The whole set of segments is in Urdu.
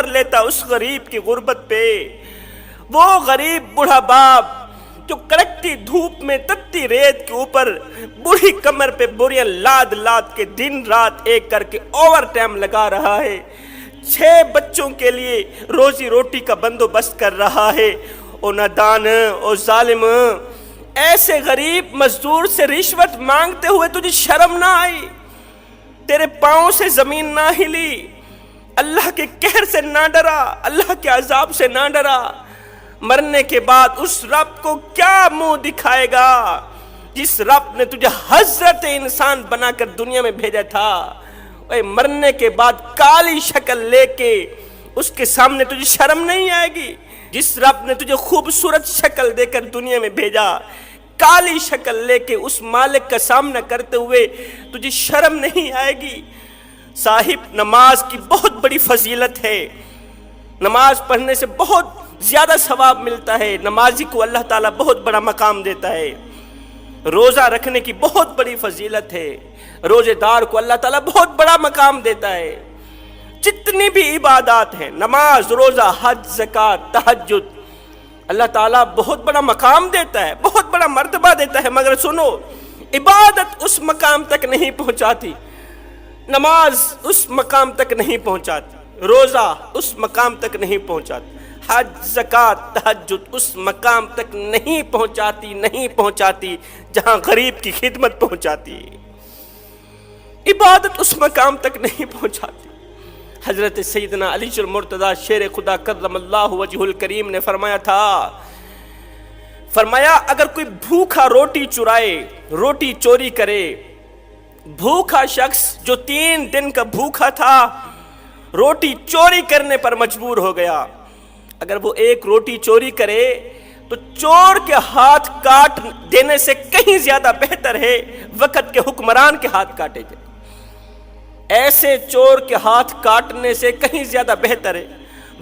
مر لیتا اس غریب کی غربت پہ۔ وہ غریب بوڑھا باپ جو کڑکتی دھوپ میں تتی ریت کے اوپر بوڑھی کمر پہ بوریاں لاد لاد کے دن رات ایک کر کے اوور ٹائم لگا رہا ہے، 6 بچوں کے لیے روزی روٹی کا بندوبست کر رہا ہے۔ او نادان، او ظالم، ایسے غریب مزدور سے رشوت مانگتے ہوئے تجھے شرم نہ آئی؟ تیرے پاؤں سے زمین نہ ہلی؟ اللہ کے قہر سے نہ ڈرا؟ اللہ کے عذاب سے نہ ڈرا؟ مرنے کے بعد اس رب کو کیا منہ دکھائے گا جس رب نے تجھے حضرت انسان بنا کر دنیا میں بھیجا تھا؟ اے مرنے کے بعد کالی شکل لے کے اس کے سامنے تجھے شرم نہیں آئے گی؟ جس رب نے تجھے خوبصورت شکل دے کر دنیا میں بھیجا، کالی شکل لے کے اس مالک کا سامنا کرتے ہوئے تجھے شرم نہیں آئے گی؟ صاحب، نماز کی بہت بڑی فضیلت ہے، نماز پڑھنے سے بہت زیادہ ثواب ملتا ہے، نمازی کو اللہ تعالیٰ بہت بڑا مقام دیتا ہے۔ روزہ رکھنے کی بہت بڑی فضیلت ہے، روزے دار کو اللہ تعالیٰ بہت بڑا مقام دیتا ہے۔ جتنی بھی عبادات ہیں، نماز، روزہ، حج، زکوٰۃ، تہجد، اللہ تعالیٰ بہت بڑا مقام دیتا ہے، بہت بڑا مرتبہ دیتا ہے، مگر سنو، عبادت اس مقام تک نہیں پہنچاتی، نماز اس مقام تک نہیں پہنچاتی، روزہ اس مقام تک نہیں پہنچاتی، حج، زکوٰۃ، تہجد اس مقام تک نہیں پہنچاتی جہاں غریب کی خدمت پہنچاتی۔ عبادت اس مقام تک نہیں پہنچاتی۔ حضرت سیدنا علی المرتضیٰ شیر خدا کرم اللہ وجہ الکریم نے فرمایا تھا، فرمایا اگر کوئی بھوکا روٹی چرائے، روٹی چوری کرے، بھوکا شخص جو 3 دن کا بھوکا تھا روٹی چوری کرنے پر مجبور ہو گیا، اگر وہ ایک روٹی چوری کرے تو چور کے ہاتھ کاٹ دینے سے کہیں زیادہ بہتر ہے وقت کے حکمران کے ہاتھ کاٹے جائے۔ ایسے چور کے ہاتھ کاٹنے سے کہیں زیادہ بہتر ہے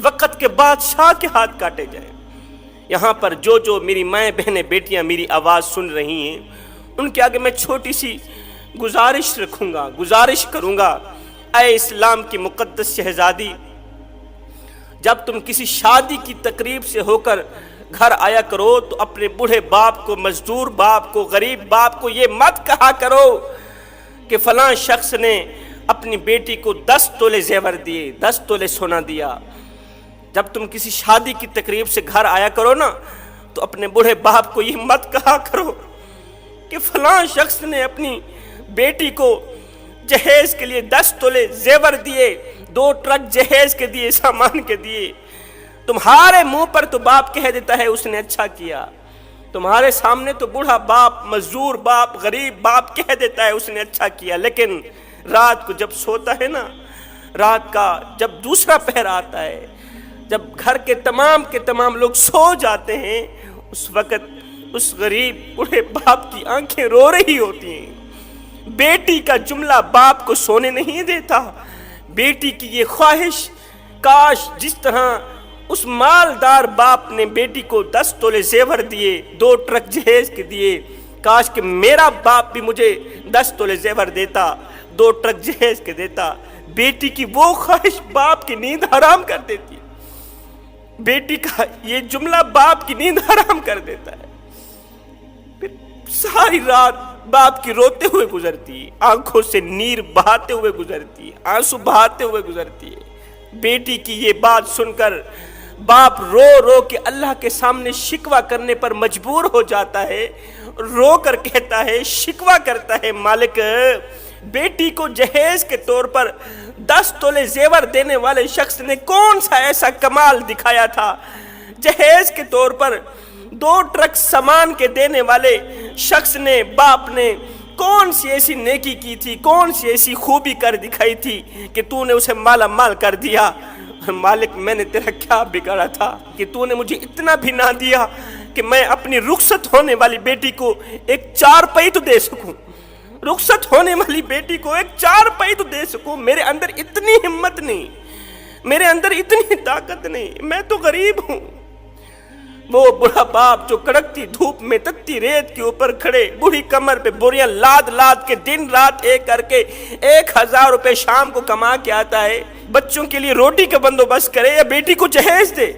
وقت کے بادشاہ کے ہاتھ کاٹے جائے۔ یہاں پر جو میری مائیں بہنیں بیٹیاں میری آواز سن رہی ہیں، ان کے آگے میں چھوٹی سی گزارش کروں گا۔ اے اسلام کی مقدس شہزادی، جب تم کسی شادی کی تقریب سے ہو کر گھر آیا کرو تو اپنے بوڑھے باپ کو، مزدور باپ کو، غریب باپ کو یہ مت کہا کرو کہ فلاں شخص نے اپنی بیٹی کو 10 تولے زیور دیے، 10 تولے سونا دیا۔ جب تم کسی شادی کی تقریب سے گھر آیا کرو نا تو اپنے بوڑھے باپ کو یہ مت کہا کرو کہ فلاں شخص نے اپنی بیٹی کو جہیز کے لیے 10 تولے زیور دیے، 2 ٹرک جہیز کے دیے، سامان کے دیے۔ تمہارے منہ پر تو باپ کہہ دیتا ہے اس نے اچھا کیا، تمہارے سامنے تو بوڑھا باپ، مزدور باپ، غریب باپ کہہ دیتا ہے اس نے اچھا کیا، لیکن رات کو جب سوتا ہے نا، رات کا جب دوسرا پہر آتا ہے، جب گھر کے تمام لوگ سو جاتے ہیں، اس وقت اس غریب بوڑھے باپ کی آنکھیں رو رہی ہوتی ہیں۔ بیٹی کا جملہ باپ کو سونے نہیں دیتا۔ بیٹی کی یہ خواہش، کاش جس طرح اس مالدار باپ نے بیٹی کو 10 تولے زیور دیے، 2 ٹرک جہیز کے دیے، کاش کہ میرا باپ بھی مجھے 10 تولے زیور دیتا، 2 ٹرک جہیز کے دیتا۔ بیٹی کی وہ خواہش باپ کی نیند حرام کر دیتی ہے، بیٹی کا یہ جملہ باپ کی نیند حرام کر دیتا ہے۔ پھر ساری رات باپ کی روتے ہوئے گزرتی ہے، آنکھوں سے نیر بہاتے ہوئے گزرتی ہے، آنسو بہاتے ہوئے گزرتی ہے۔ بیٹی کی یہ بات سن کر باپ رو رو کے اللہ کے سامنے شکوہ کرنے پر مجبور ہو جاتا ہے، رو کر کہتا ہے، شکوہ کرتا ہے، مالک بیٹی کو جہیز کے طور پر 10 تولے زیور دینے والے شخص نے کون سا ایسا کمال دکھایا تھا؟ جہیز کے طور پر 2 ٹرک سامان کے دینے والے شخص نے، باپ نے کون سی ایسی نیکی کی تھی، کون سی ایسی خوبی کر دکھائی تھی کہ تو نے اسے مالا مال کر دیا؟ مالک میں نے تیرا کیا بگاڑا تھا کہ تو نے مجھے اتنا بھی نہ دیا کہ میں اپنی رخصت ہونے والی بیٹی کو ایک 4 پئی تو دے سکوں، رخصت ہونے والی بیٹی کو ایک 4 پئی تو دے سکوں؟ میرے اندر اتنی ہمت نہیں، میرے اندر اتنی طاقت نہیں، میں تو غریب ہوں۔ وہ بڑا باپ جو کڑکتی دھوپ میں تتی ریت کے اوپر کھڑے بوڑھی کمر پہ بوریاں لاد لاد کے دن رات ایک کر کے 1000 روپے شام کو کما کے آتا ہے، بچوں کے لیے روٹی کا بندوبست کرے یا بیٹی کو جہیز دے۔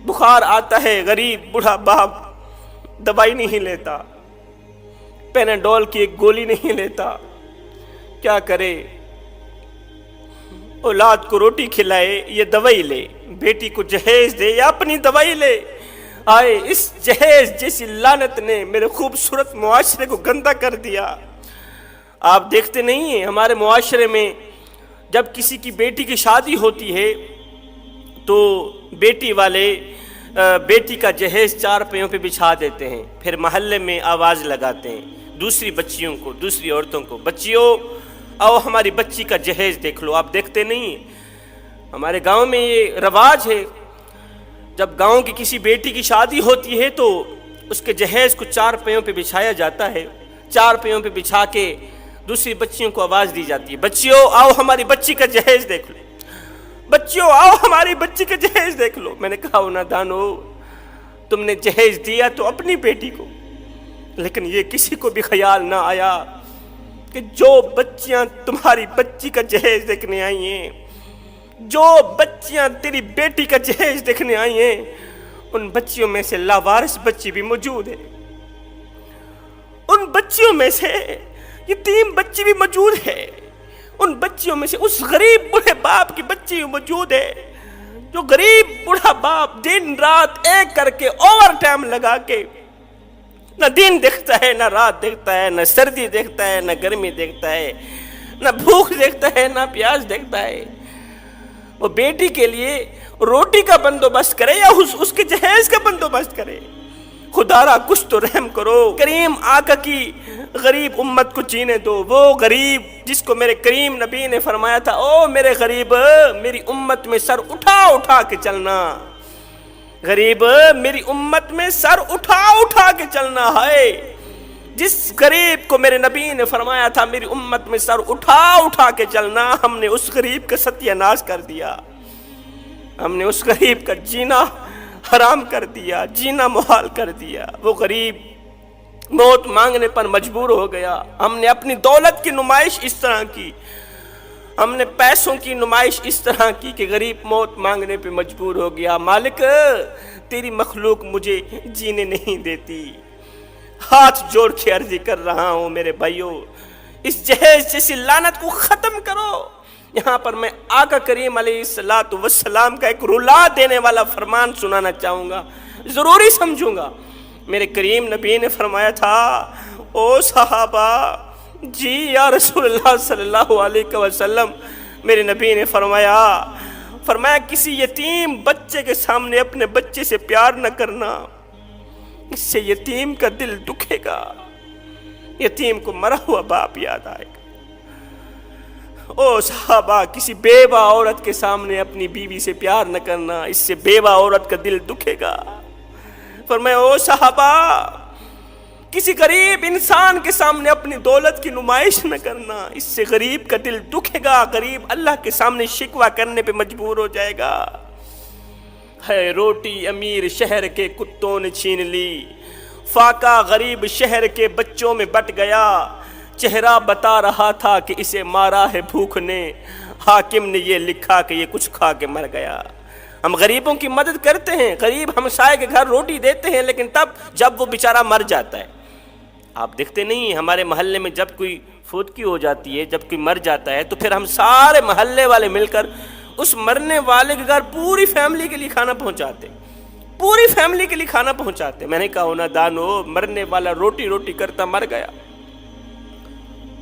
بخار آتا ہے، غریب بڑھا باپ دوائی نہیں لیتا، پیناڈول کی ایک گولی نہیں لیتا، کیا کرے؟ اولاد کو روٹی کھلائے یا دوائی لے، بیٹی کو جہیز دے یا اپنی دوائی لے۔ آئے اس جہیز جیسی لعنت نے میرے خوبصورت معاشرے کو گندا کر دیا۔ آپ دیکھتے نہیں ہیں ہمارے معاشرے میں جب کسی کی بیٹی کی شادی ہوتی ہے تو بیٹی والے بیٹی کا جہیز 4 پہیوں پہ بچھا دیتے ہیں، پھر محلے میں آواز لگاتے ہیں دوسری بچیوں کو، دوسری عورتوں کو، بچیوں آؤ ہماری بچی کا جہیز دیکھ لو۔ آپ دیکھتے نہیں ہیں ہمارے گاؤں میں یہ رواج ہے، جب گاؤں کی کسی بیٹی کی شادی ہوتی ہے تو اس کے جہیز کو 4 پہیوں پہ بچھایا جاتا ہے، 4 پہیوں پہ بچھا کے دوسری بچیوں کو آواز دی جاتی ہے، بچیوں آؤ ہماری بچی کا جہیز دیکھ لو، بچیوں آؤ ہماری بچی کا جہیز دیکھ لو۔ میں نے کہا او نادانو، تم نے جہیز دیا تو اپنی بیٹی کو، لیکن یہ کسی کو بھی خیال نہ آیا کہ جو بچیاں تمہاری بچی کا جہیز دیکھنے آئی ہیں، جو بچیاں تیری بیٹی کا جہیز دیکھنے آئی ہیں، ان بچیوں میں سے لاوارث بچی بھی موجود ہے، ان بچیوں میں سے یتیم بچی بھی موجود ہے، ان بچیوں میں سے اس غریب بوڑھے باپ کی بچی بھی موجود ہے، جو غریب بوڑھا باپ دن رات ایک کر کے اوور ٹائم لگا کے نہ دن دیکھتا ہے، نہ رات دیکھتا ہے، نہ سردی دیکھتا ہے، نہ گرمی دیکھتا ہے، نہ بھوک دیکھتا ہے، نہ پیاس دیکھتا ہے، وہ بیٹی کے لیے روٹی کا بندوبست کرے یا اس کے جہیز کا بندوبست کرے۔ خدا را کچھ تو رحم کرو، کریم آقا کی غریب امت کو جینے دو، وہ غریب جس کو میرے کریم نبی نے فرمایا تھا او میرے غریب میری امت میں سر اٹھا اٹھا کے چلنا، غریب میری امت میں سر اٹھا اٹھا کے چلنا ہے۔ جس غریب کو میرے نبی نے فرمایا تھا میری امت میں سر اٹھا اٹھا کے چلنا، ہم نے اس غریب کا ستیہ ناش کر دیا، ہم نے اس غریب کا جینا حرام کر دیا، جینا محال کر دیا۔ وہ غریب موت مانگنے پر مجبور ہو گیا۔ ہم نے اپنی دولت کی نمائش اس طرح کی، ہم نے پیسوں کی نمائش اس طرح کی کہ غریب موت مانگنے پہ مجبور ہو گیا۔ مالک تیری مخلوق مجھے جینے نہیں دیتی، ہاتھ جوڑ کے عرضی کر رہا ہوں میرے بھائیوں، اس جہیز جیسی لعنت کو ختم کرو۔ یہاں پر میں آقا کریم علیہ السلام کا ایک رلا دینے والا فرمان سنانا چاہوں گا، ضروری سمجھوں گا۔ میرے کریم نبی نے فرمایا تھا او صحابہ جی یا رسول اللہ صلی اللہ علیہ وسلم، میرے نبی نے فرمایا کسی یتیم بچے کے سامنے اپنے بچے سے پیار نہ کرنا، اس سے یتیم کا دل دکھے گا، یتیم کو مرا ہوا باپ یاد آئے گا۔ او صحابہ کسی بیوہ عورت کے سامنے اپنی بیوی سے پیار نہ کرنا، اس سے بیوہ عورت کا دل دکھے گا۔ فرمایا او صحابہ کسی غریب انسان کے سامنے اپنی دولت کی نمائش نہ کرنا، اس سے غریب کا دل دکھے گا، غریب اللہ کے سامنے شکوہ کرنے پہ مجبور ہو جائے گا۔ ہے روٹی امیر شہر کے کتوں نے چھین لی، فاقہ غریب شہر کے بچوں میں بٹ گیا، چہرہ بتا رہا تھا کہ اسے مارا ہے بھوک نے، حاکم نے یہ لکھا کہ یہ کچھ کھا کے مر گیا۔ ہم غریبوں کی مدد کرتے ہیں، غریب ہمسائے کے گھر روٹی دیتے ہیں، لیکن تب جب وہ بیچارہ مر جاتا ہے۔ آپ دیکھتے نہیں ہمارے محلے میں جب کوئی فوتگی ہو جاتی ہے، جب کوئی مر جاتا ہے تو پھر ہم سارے محلے والے مل کر اس مرنے والے کے گھر پوری فیملی کے لیے کھانا پہنچاتے، پوری فیملی کے لیے کھانا پہنچاتے۔ میں نے کہا ہونا دانو، مرنے والا روٹی روٹی کرتا مر گیا،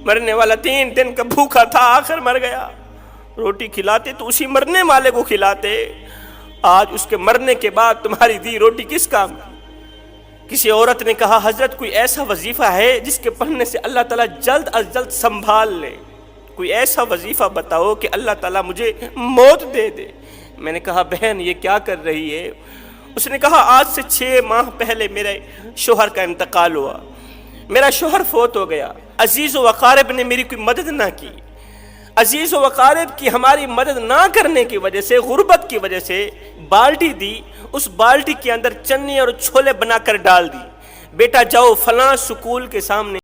مرنے والا 3 دن کا بھوکا تھا آخر مر گیا، روٹی کھلاتے تو اسی مرنے والے کو کھلاتے، آج اس کے مرنے کے بعد تمہاری دی روٹی کس کام کی؟ کسی عورت نے کہا حضرت کوئی ایسا وظیفہ ہے جس کے پڑھنے سے اللہ تعالیٰ جلد از جلد سنبھال لے، کوئی ایسا وظیفہ بتاؤ کہ اللہ تعالیٰ مجھے موت دے دے۔ میں نے کہا بہن یہ کیا کر رہی ہے؟ اس نے کہا آج سے 6 ماہ پہلے میرے شوہر کا انتقال ہوا، میرا شوہر فوت ہو گیا، عزیز و اقارب نے میری کوئی مدد نہ کی، عزیز و اقارب کی ہماری مدد نہ کرنے کی وجہ سے، غربت کی وجہ سے بالٹی دی، اس بالٹی کے اندر چنی اور چھولے بنا کر ڈال دی، بیٹا جاؤ فلاں سکول کے سامنے